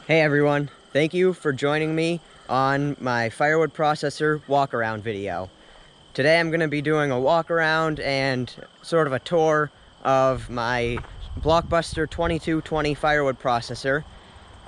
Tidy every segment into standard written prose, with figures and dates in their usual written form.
Hey everyone, thank you for joining me on my Firewood processor walk-around video. Today I'm going to be doing a walk-around and sort of a tour of my Blockbuster 2220 Firewood processor.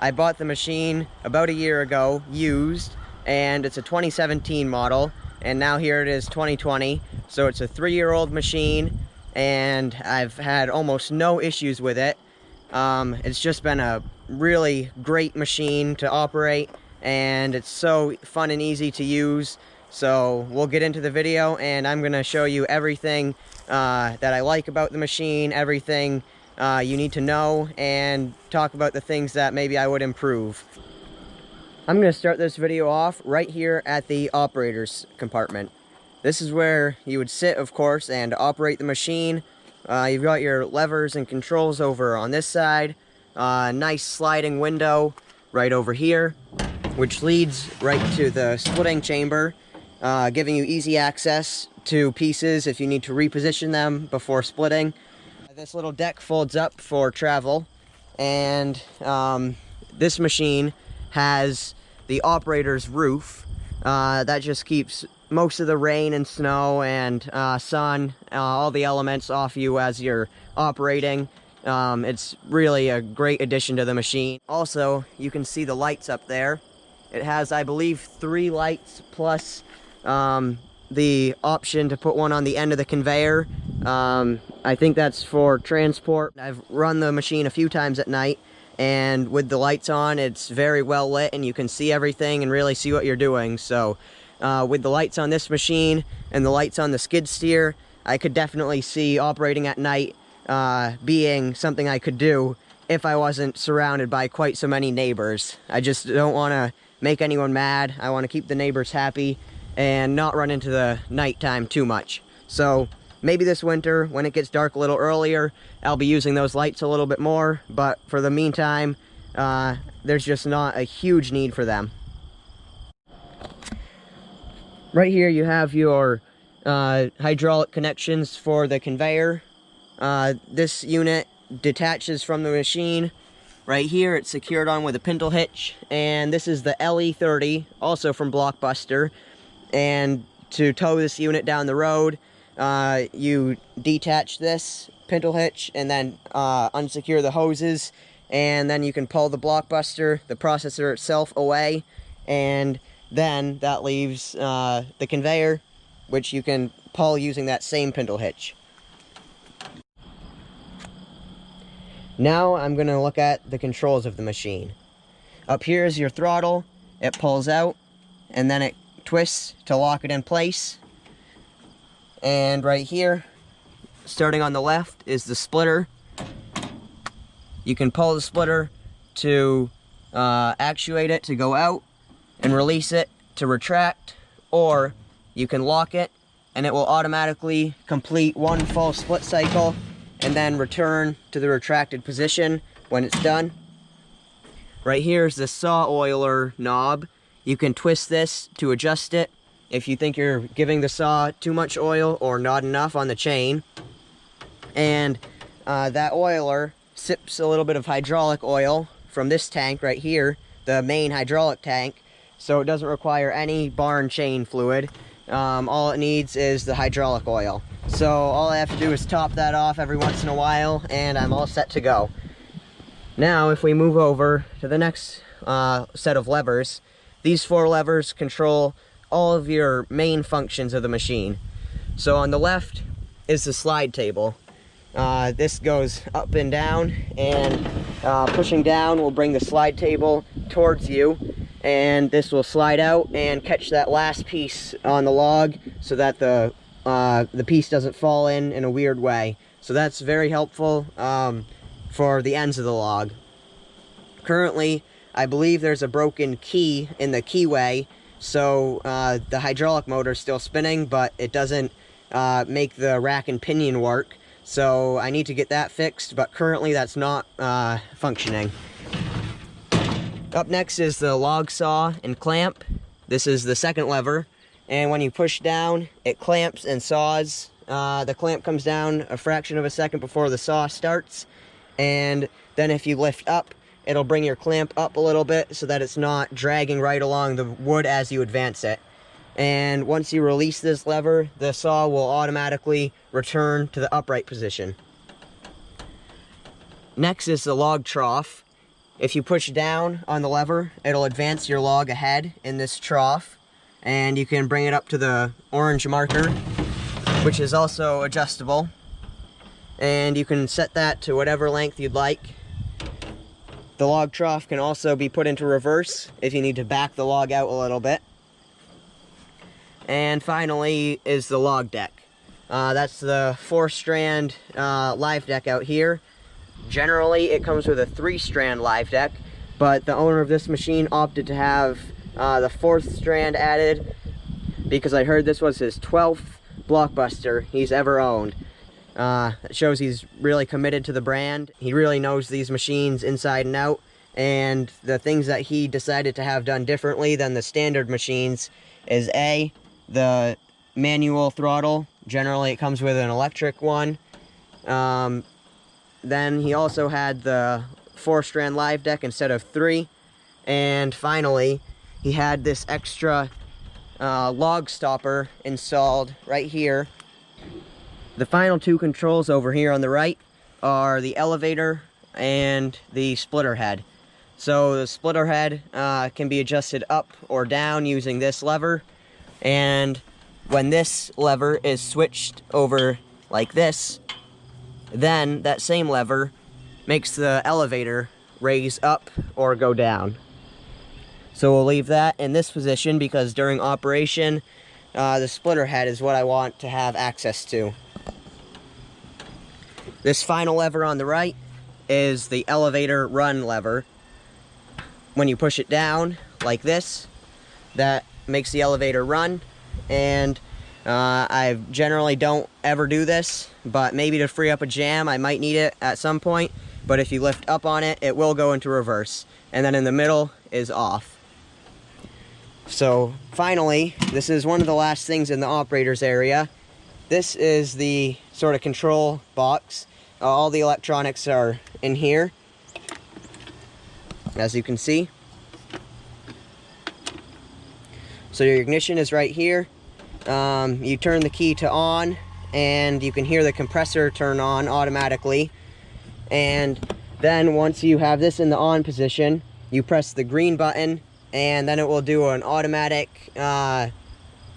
I bought the machine about a year ago, used, and it's a 2017 model, and now here it is 2020, so it's a 3-year-old machine, and I've had almost no issues with it. It's just been a really great machine to operate, and it's so fun and easy to use. So we'll get into the video, and I'm going to show you everything that I like about the machine, everything you need to know, and talk about the things that maybe I would improve. I'm going to start this video off right here at the Operators Compartment. This is where you would sit, of course, and operate the machine. You've got your levers and controls over on this side. Nice sliding window right over here, which leads right to the splitting chamber, giving you easy access to pieces if you need to reposition them before splitting. This little deck folds up for travel, and this machine has the operator's roof. That just keeps most of the rain and snow and sun, all the elements off you as you're operating. It's really a great addition to the machine. Also, you can see the lights up there. It has, I believe, 3 lights plus the option to put one on the end of the conveyor. I think that's for transport. I've run the machine a few times at night, and with the lights on, it's very well lit and you can see everything and really see what you're doing. So with the lights on this machine and the lights on the skid steer, I could definitely see operating at night being something I could do if I wasn't surrounded by quite so many neighbors. I just don't want to make anyone mad. I want to keep the neighbors happy and not run into the nighttime too much. So maybe this winter, when it gets dark a little earlier, I'll be using those lights a little bit more, but for the meantime, there's just not a huge need for them. Right here you have your hydraulic connections for the conveyor. This unit detaches from the machine. Right here it's secured on with a pintle hitch, and this is the LE30, also from Blockbuster. And to tow this unit down the road, you detach this pintle hitch and then unsecure the hoses, and then you can pull the Blockbuster, the processor itself, away, and then that leaves the conveyor, which you can pull using that same pintle hitch. Now I'm going to look at the controls of the machine. Up here is your throttle. It pulls out, and then it twists to lock it in place. And right here, starting on the left, is the splitter. You can pull the splitter to actuate it to go out, and release it to retract, or you can lock it and it will automatically complete one full split cycle and then return to the retracted position when it's done. Right here is the saw oiler knob. You can twist this to adjust it if you think you're giving the saw too much oil or not enough on the chain. And that oiler sips a little bit of hydraulic oil from this tank right here, the main hydraulic tank, so it doesn't require any bar and chain fluid. All it needs is the hydraulic oil. So all I have to do is top that off every once in a while, and I'm all set to go. Now if we move over to the next set of levers, these 4 levers control all of your main functions of the machine. So on the left is the slide table. This goes up and down, and pushing down will bring the slide table towards you, and this will slide out and catch that last piece on the log so that the piece doesn't fall in a weird way. So that's very helpful for the ends of the log. Currently, I believe there's a broken key in the keyway, so the hydraulic motor is still spinning, but it doesn't make the rack and pinion work. So I need to get that fixed, but currently that's not functioning. Up next is the log saw and clamp. This is the second lever, and when you push down, it clamps and saws. The clamp comes down a fraction of a second before the saw starts, and then if you lift up, it'll bring your clamp up a little bit so that it's not dragging right along the wood as you advance it. And once you release this lever, the saw will automatically return to the upright position. Next is the log trough. If you push down on the lever, it'll advance your log ahead in this trough, and you can bring it up to the orange marker, which is also adjustable, and you can set that to whatever length you'd like. The log trough can also be put into reverse if you need to back the log out a little bit. And finally is the log deck. That's the 4-strand live deck out here. Generally, it comes with a 3-strand live deck, but the owner of this machine opted to have the 4th strand added because I heard this was his 12th Blockbuster he's ever owned. It shows he's really committed to the brand. He really knows these machines inside and out, and the things that he decided to have done differently than the standard machines is A, the manual throttle. Generally, it comes with an electric one. Then he also had the 4-strand live deck instead of 3. And finally, he had this extra log stopper installed right here. The final 2 controls over here on the right are the elevator and the splitter head. So the splitter head can be adjusted up or down using this lever. And when this lever is switched over like this, then that same lever makes the elevator raise up or go down. So we'll leave that in this position because during operation, the splitter head is what I want to have access to. This final lever on the right is the elevator run lever. When you push it down like this, that makes the elevator run. And I generally don't ever do this, but maybe to free up a jam, I might need it at some point. But if you lift up on it, it will go into reverse. And then in the middle is off. So finally, this is one of the last things in the operator's area. This is the sort of control box. All the electronics are in here, as you can see. So your ignition is right here. You turn the key to on, and you can hear the compressor turn on automatically. And then once you have this in the on position, you press the green button, and then it will do an automatic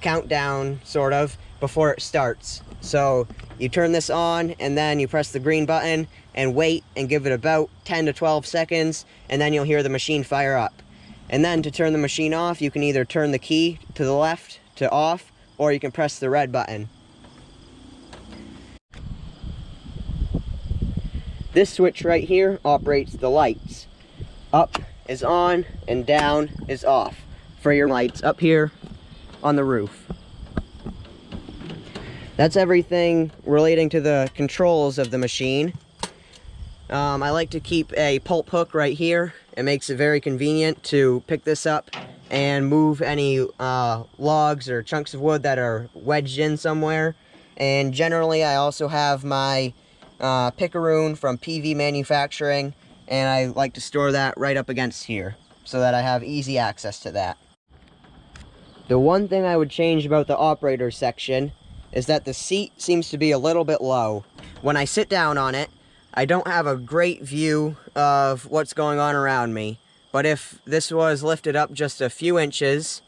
countdown, sort of, before it starts. So you turn this on, and then you press the green button and wait and give it about 10 to 12 seconds, and then you'll hear the machine fire up. And then to turn the machine off, you can either turn the key to the left to off, or you can press the red button. This switch right here operates the lights. Up is on and down is off for your lights up here on the roof. That's everything relating to the controls of the machine. I like to keep a pulp hook right here. It makes it very convenient to pick this up and move any logs or chunks of wood that are wedged in somewhere. And generally I also have my picaroon from PV Manufacturing, and I like to store that right up against here so that I have easy access to that. The one thing I would change about the operator section is that the seat seems to be a little bit low. When I sit down on it, I don't have a great view of what's going on around me. But if this was lifted up just a few inches,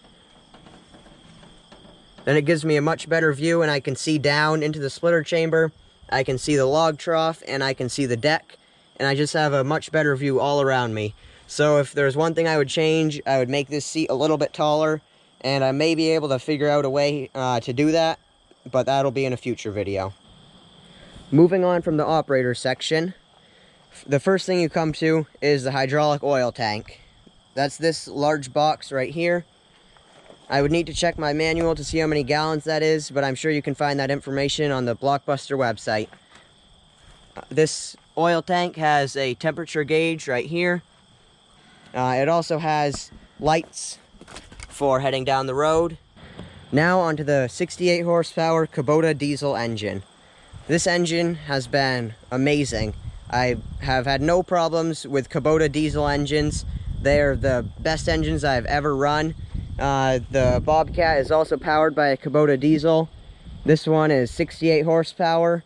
then it gives me a much better view, and I can see down into the splitter chamber, I can see the log trough, and I can see the deck, and I just have a much better view all around me. So if there's one thing I would change, I would make this seat a little bit taller, and I may be able to figure out a way to do that, but that'll be in a future video. Moving on from the operator section, the first thing you come to is the hydraulic oil tank. That's this large box right here. I would need to check my manual to see how many gallons that is, but I'm sure you can find that information on the Blockbuster website. This oil tank has a temperature gauge right here. It also has lights for heading down the road. Now onto the 68 horsepower Kubota diesel engine. This engine has been amazing. I have had no problems with Kubota diesel engines. They're the best engines I've ever run. The Bobcat is also powered by a Kubota diesel. This one is 68 horsepower,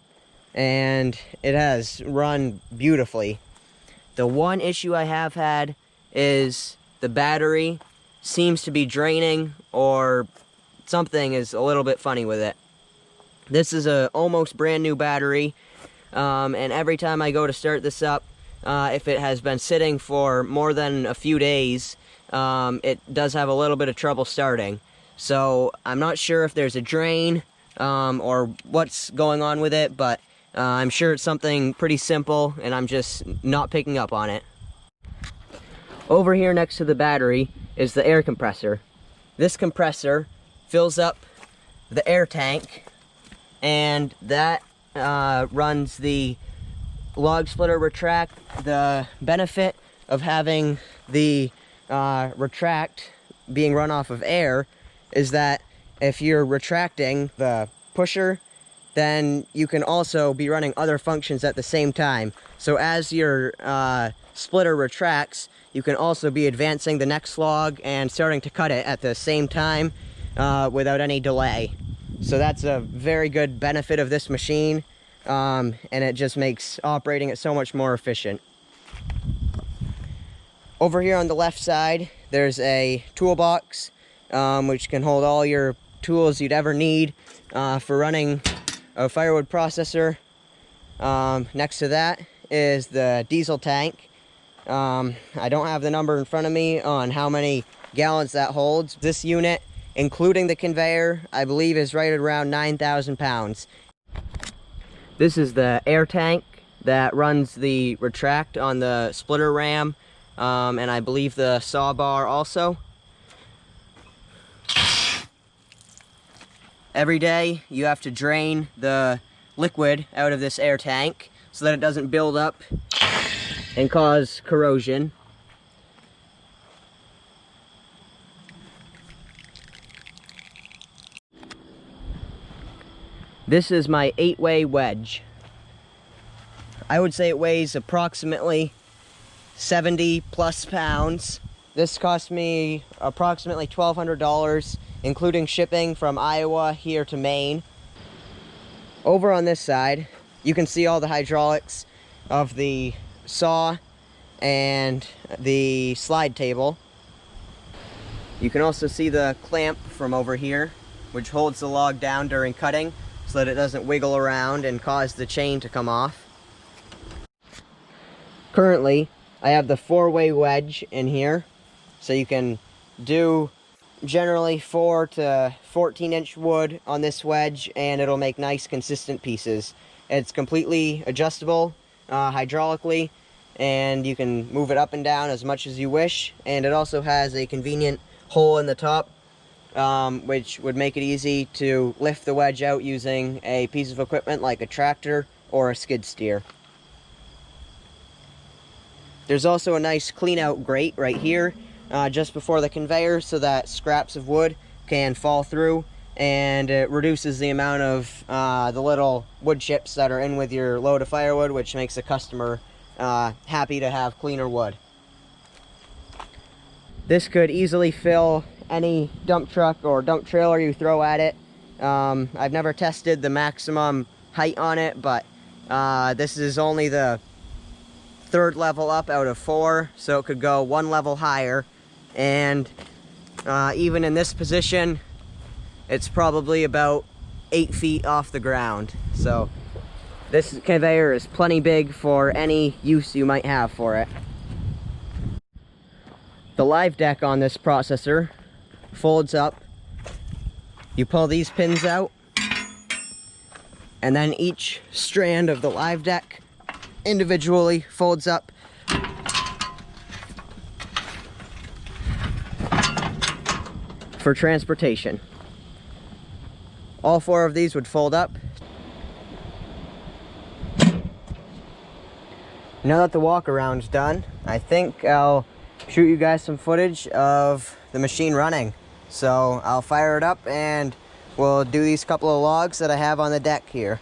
and it has run beautifully. The one issue I have had is the battery seems to be draining, or something is a little bit funny with it. This is a almost brand new battery, and every time I go to start this up, if it has been sitting for more than a few days, it does have a little bit of trouble starting. So I'm not sure if there's a drain or what's going on with it, but I'm sure it's something pretty simple, and I'm just not picking up on it. Over here next to the battery is the air compressor. This compressor fills up the air tank, and that runs the log splitter retract. The benefit of having the retract being run off of air is that if you're retracting the pusher, then you can also be running other functions at the same time. So as your splitter retracts, you can also be advancing the next log and starting to cut it at the same time without any delay. So that's a very good benefit of this machine, and it just makes operating it so much more efficient. Over here on the left side, there's a toolbox, which can hold all your tools you'd ever need for running a firewood processor. Next to that is the diesel tank. I don't have the number in front of me on how many gallons that holds. This unit, including the conveyor, I believe is right around 9,000 pounds. This is the air tank that runs the retract on the splitter ram, and I believe the saw bar also. Every day you have to drain the liquid out of this air tank so that it doesn't build up and cause corrosion. This is my 8-way wedge. I would say it weighs approximately 70 plus pounds. This cost me approximately $1,200, including shipping from Iowa here to Maine. Over on this side, you can see all the hydraulics of the saw and the slide table. You can also see the clamp from over here, which holds the log down during cutting so that it doesn't wiggle around and cause the chain to come off. Currently, I have the 4-way wedge in here, so you can do generally 4 to 14-inch wood on this wedge, and it'll make nice consistent pieces. It's completely adjustable hydraulically, and you can move it up and down as much as you wish, and it also has a convenient hole in the top, which would make it easy to lift the wedge out using a piece of equipment like a tractor or a skid steer. There's also a nice clean out grate right here just before the conveyor so that scraps of wood can fall through, and it reduces the amount of the little wood chips that are in with your load of firewood, which makes the customer happy to have cleaner wood. This could easily fill any dump truck or dump trailer you throw at it. I've never tested the maximum height on it, but this is only the 3rd level up out of 4, so it could go 1 level higher, and even in this position it's probably about 8 feet off the ground. So this conveyor is plenty big for any use you might have for it. The live deck on this processor folds up. You pull these pins out, and then each strand of the live deck individually folds up for transportation. All 4 of these would fold up. Now that the walk-around's done, I think I'll shoot you guys some footage of the machine running. So I'll fire it up and we'll do these couple of logs that I have on the deck here.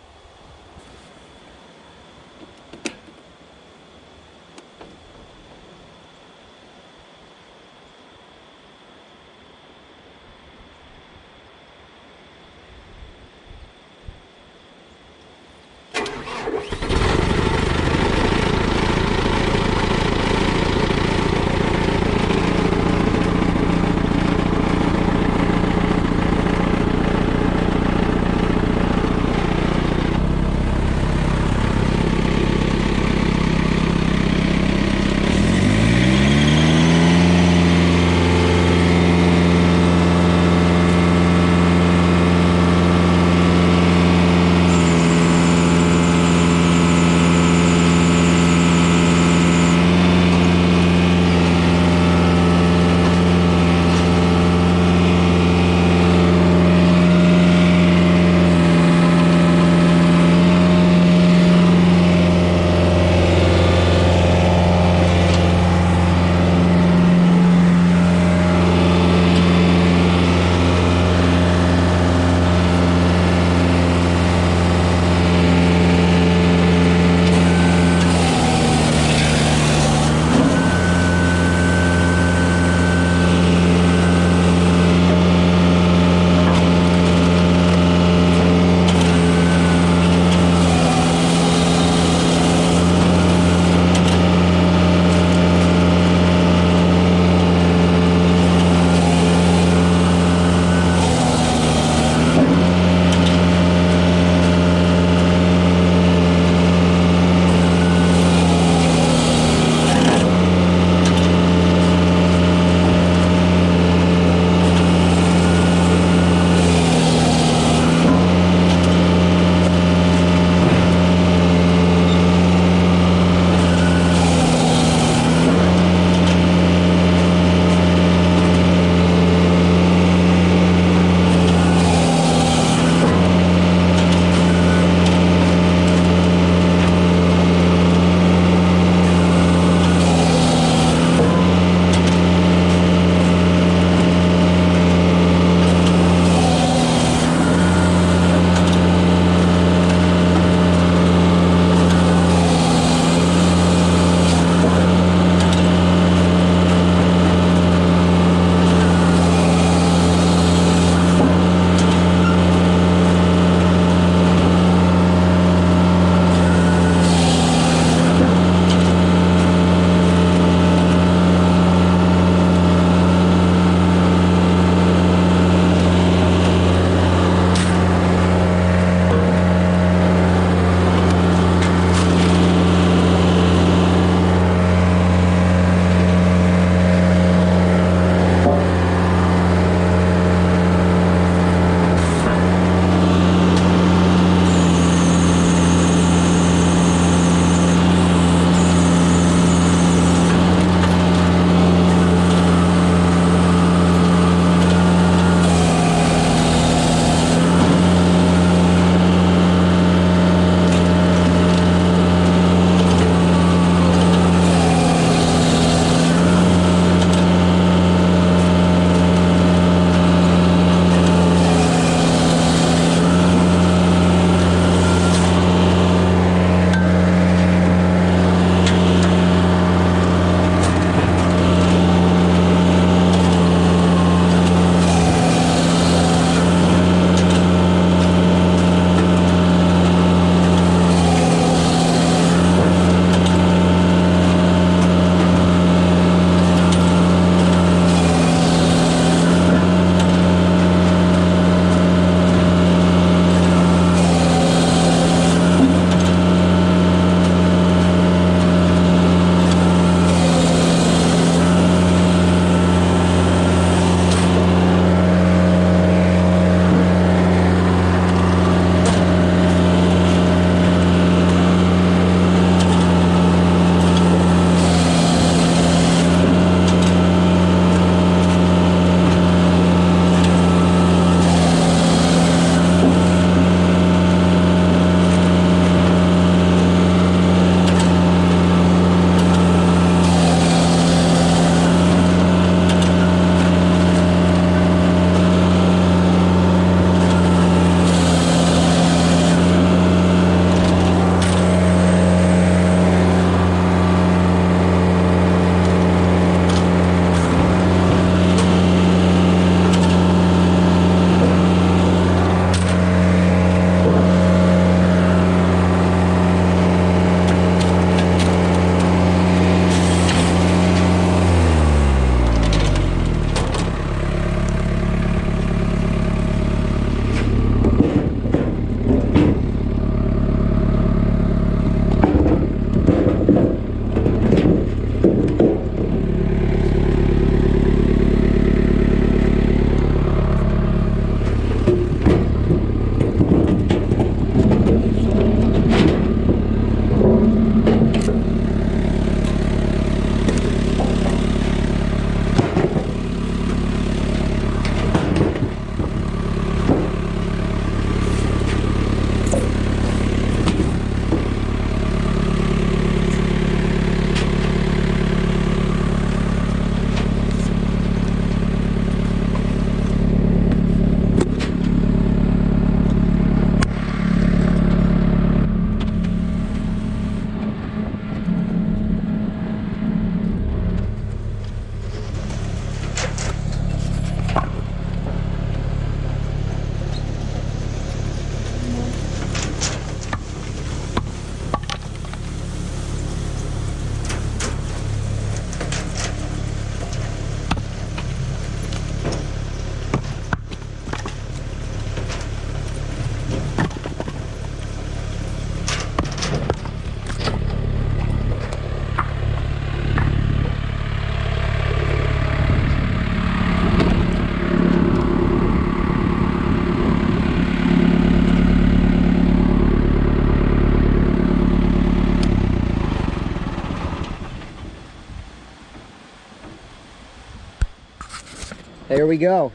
There we go.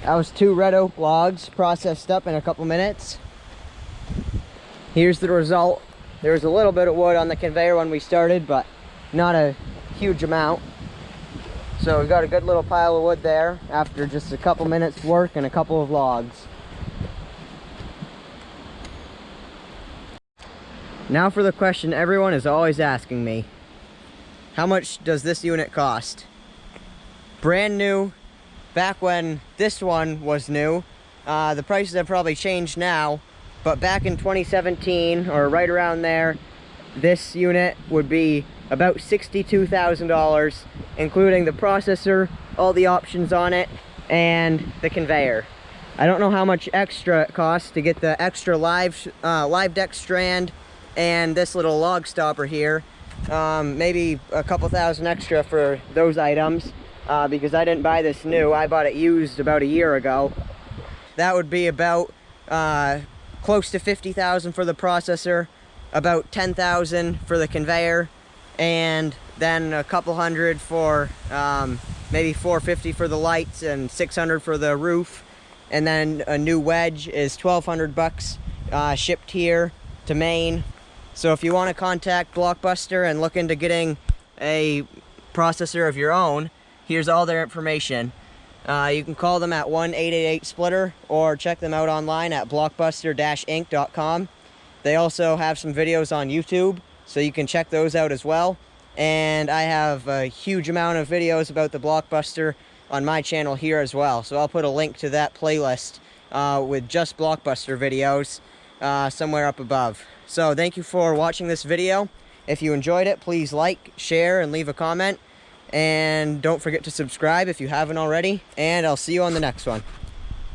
That was 2 red oak logs processed up in a couple minutes. Here's the result. There was a little bit of wood on the conveyor when we started, but not a huge amount. So we got a good little pile of wood there after just a couple minutes work and a couple of logs. Now for the question everyone is always asking me. How much does this unit cost? Brand new, back when this one was new. The prices have probably changed now, but back in 2017, or right around there, this unit would be about $62,000, including the processor, all the options on it, and the conveyor. I don't know how much extra it costs to get the extra live deck strand and this little log stopper here. Maybe a couple thousand extra for those items, because I didn't buy this new. I bought it used about a year ago. That would be about close to $50,000 for the processor, about $10,000 for the conveyor, and then a couple hundred for maybe $450 for the lights and $600 for the roof. And then a new wedge is $1,200 shipped here to Maine. So if you want to contact Blockbuster and look into getting a processor of your own, here's all their information. You can call them at 1-888-SPLITTER or check them out online at blockbuster-inc.com. They also have some videos on YouTube, so you can check those out as well. And I have a huge amount of videos about the Blockbuster on my channel here as well. So I'll put a link to that playlist with just Blockbuster videos somewhere up above. So thank you for watching this video. If you enjoyed it, please like, share, and leave a comment. And don't forget to subscribe if you haven't already. And I'll see you on the next one.